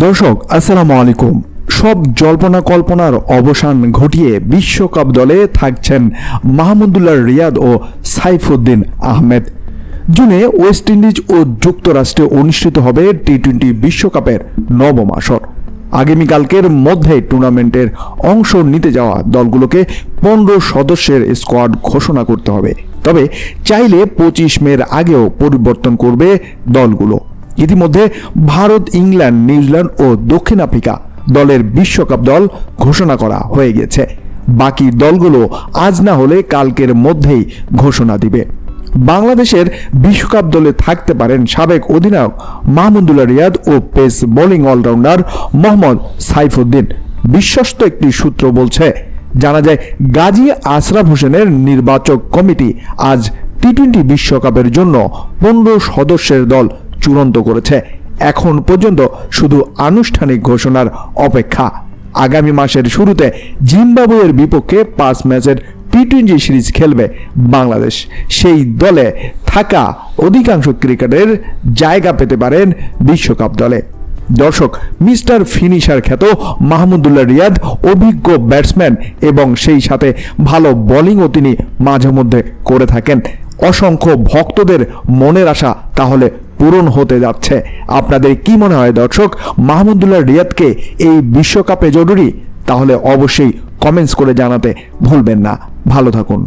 দর্শক আসসালামু আলাইকুম। সব জল্পনা কল্পনার অবসান ঘটিয়ে বিশ্বকাপ দলে থাকছেন মাহমুদুল্লাহ রিয়াদ ও সাইফুদ্দিন আহমেদ। জুনে ওয়েস্ট ইন্ডিজ ও যুক্তরাষ্ট্রে অনুষ্ঠিত হবে টি-20 বিশ্বকাপের নবম আসর। আগামীকালকের মধ্যে টুর্নামেন্টের অংশ নিতে যাওয়া দলগুলোকে 15 সদস্যের স্কোয়াড ঘোষণা করতে হবে। তবে চাইলে 25 মের আগেও পরিবর্তন করবে দলগুলো। ইতিমধ্যে ভারত, ইংল্যান্ড, নিউজিল্যান্ড ও দক্ষিণ আফ্রিকা দলের বিশ্বকাপ দল ঘোষণা করা হয়ে গেছে। বাকি দলগুলো আজ না হলে কালকের মধ্যেই ঘোষণা দিবে। বাংলাদেশের বিশ্বকাপ দলে থাকতে পারেন সাবেক অধিনায়ক মাহমুদুল্লাহ রিয়াদ ও pace bowling allrounder Mohammad Saifuddin. বিশ্বস্ত একটি সূত্র বলছে, জানা যায় গাজী আশরাফ হোসেনের নির্বাচক কমিটি আজ টি-20 বিশ্বকাপের জন্য 15 সদস্যের দল চূড়ান্ত করেছে। এখন পর্যন্ত শুধু আনুষ্ঠানিক ঘোষণার অপেক্ষা। আগামী মাসের শুরুতে জিম্বাবুয়ের বিপক্ষে 5 ম্যাচের টি-20 সিরিজ খেলবে বাংলাদেশ। সেই দলে থাকা অধিকাংশ ক্রিকেটার জায়গা পেতে পারেন বিশ্বকাপ দলে। দর্শক, মিস্টার ফিনিশার খ্যাত মাহমুদুল্লাহ রিয়াদ অভিজ্ঞ ব্যাটসম্যান এবং সেই সাথে ভালো বোলিংও তিনি মাঝে মধ্যে করে থাকেন। অসংখ্য ভক্তদের মনের আশা তাহলে পূরণ হতে যাচ্ছে। আপনাদের কি মনে হয় দর্শক, মাহমুদুল্লাহ রিয়াদকে এই বিশ্বকাপে জরুরি? তাহলে অবশ্যই কমেন্টস করে জানাতে ভুলবেন না। ভালো থাকুন।